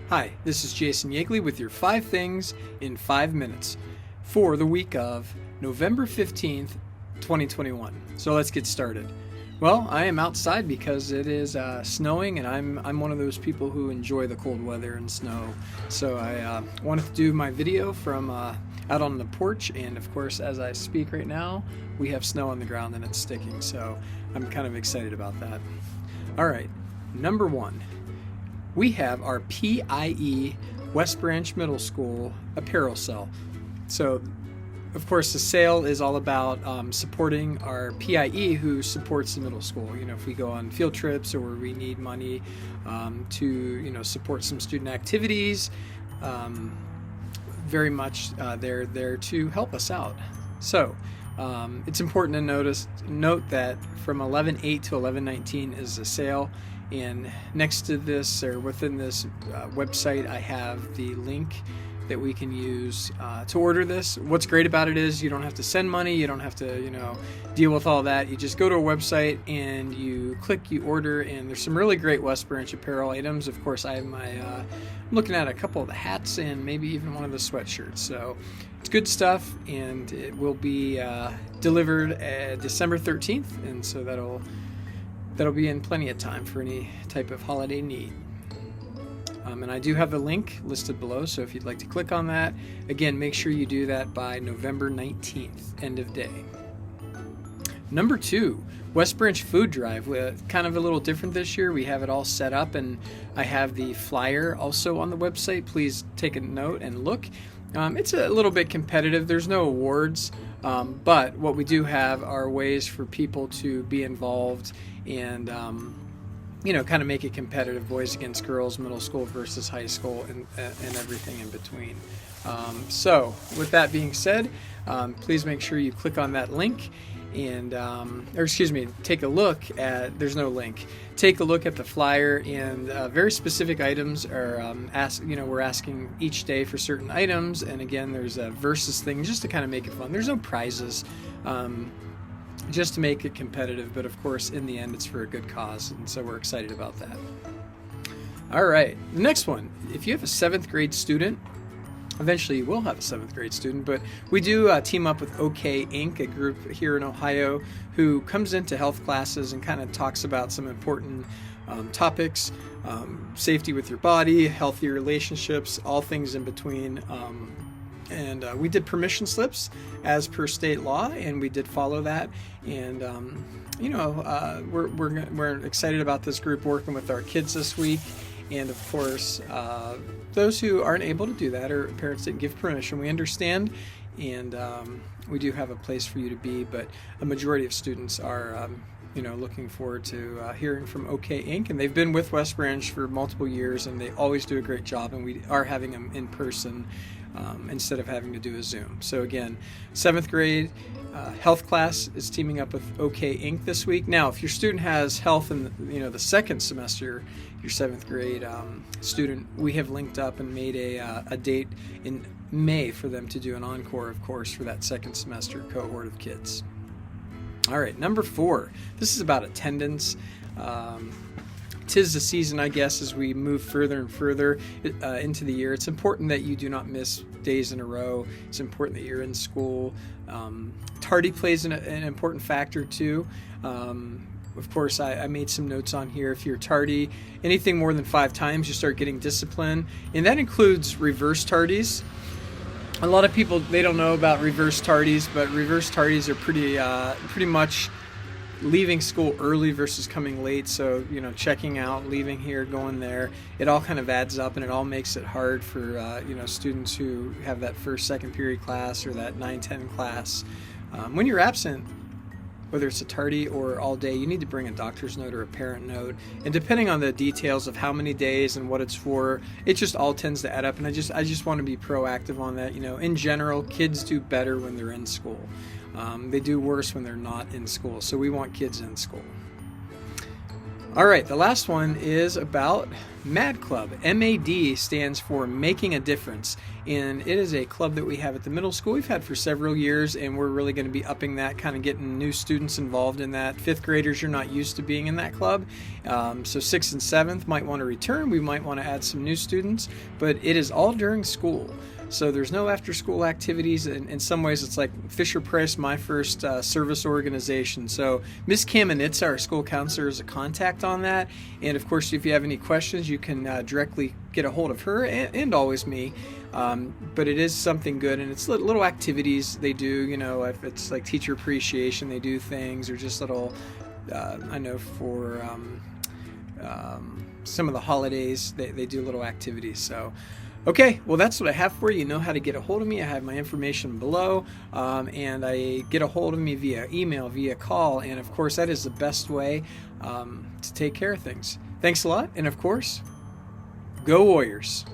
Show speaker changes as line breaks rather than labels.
Hi, this is Jason Yeagley with your 5 things in 5 minutes for the week of November 15th, 2021. So let's get started. Well, I am outside because it is snowing, and I'm one of those people who enjoy the cold weather and snow. So I wanted to do my video from out on the porch, and of course, as I speak right now, we have snow on the ground and it's sticking. So I'm kind of excited about that. All right, number 1. We have our PIE West Branch Middle School apparel sale. So, of course, the sale is all about supporting our PIE who supports the middle school. You know, if we go on field trips or we need money to, support some student activities, very much they're there to help us out. So, it's important to note that from 11/8 to 11/19 is the sale. And next to this, or within this website, I have the link that we can use to order this. What's great about it is you don't have to send money, you don't have to, deal with all that. You just go to a website and you click, you order, and there's some really great West Branch apparel items. Of course, I have I'm looking at a couple of the hats and maybe even one of the sweatshirts. So it's good stuff, and it will be delivered December 13th, and so that'll be in plenty of time for any type of holiday need. And I do have the link listed below, so if you'd like to click on that, again, make sure you do that by November 19th, end of day. Number 2, West Branch Food Drive. Kind of a little different this year. We have it all set up, and I have the flyer also on the website. Please take a note and look. It's a little bit competitive. There's no awards, but what we do have are ways for people to be involved and kind of make it competitive, boys against girls, middle school versus high school, and everything in between. So with that being said, please make sure you click on that link and take a look at, there's no link, take a look at the flyer, and very specific items are we're asking each day for certain items, and again, there's a versus thing just to kind of make it fun. There's no prizes, just to make it competitive, but of course in the end it's for a good cause, and so we're excited about that. All right, the next one, if you have a 7th grade student, eventually you will have a 7th grade student, but we do team up with OK Inc., a group here in Ohio who comes into health classes and kind of talks about some important topics, safety with your body, healthy relationships, all things in between. And we did permission slips as per state law, and we did follow that. And we're excited about this group working with our kids this week. And of course, those who aren't able to do that, or parents didn't give permission, we understand, and we do have a place for you to be. But a majority of students are looking forward to hearing from OK Inc., and they've been with West Branch for multiple years, and they always do a great job, and we are having them in person instead of having to do a Zoom. So again, 7th grade health class is teaming up with OK Inc. this week. Now, if your student has health in the second semester, your 7th grade student, we have linked up and made a date in May for them to do an encore, of course, for that second semester cohort of kids. All right, number 4. This is about attendance. 'Tis the season, I guess, as we move further and further into the year. It's important that you do not miss days in a row. It's important that you're in school. Tardy plays an important factor too. Of course, I made some notes on here. If you're tardy anything more than 5 times, you start getting discipline, and that includes reverse tardies. A lot of people, they don't know about reverse tardies, but reverse tardies are pretty much leaving school early versus coming late. So checking out, leaving here, going there, it all kind of adds up, and it all makes it hard for students who have that first, second period class or that 9-10 class. When you're absent, whether it's a tardy or all day, you need to bring a doctor's note or a parent note, and depending on the details of how many days and what it's for, it just all tends to add up. And I just want to be proactive on that. In general, kids do better when they're in school. They do worse when they're not in school, so we want kids in school. All right, the last one is about MAD Club. MAD stands for Making a Difference, and it is a club that we have at the middle school. We've had for several years, and we're really going to be upping that, kind of getting new students involved in that. Fifth graders are not used to being in that club, so 6th and 7th might want to return. We might want to add some new students, but it is all during school. So there's no after-school activities. In some ways, it's like Fisher-Price, my first service organization. So Miss Kamenitz, our school counselor, is a contact on that. And of course, if you have any questions, you can directly get a hold of her and always me. But it is something good, and it's little activities they do. You know, if it's like teacher appreciation, they do things, or just little. I know for some of the holidays, they do little activities. So. Okay, well, that's what I have for you. You know how to get a hold of me. I have my information below, and I get a hold of me via email, via call, and of course, that is the best way to take care of things. Thanks a lot, and of course, go Warriors!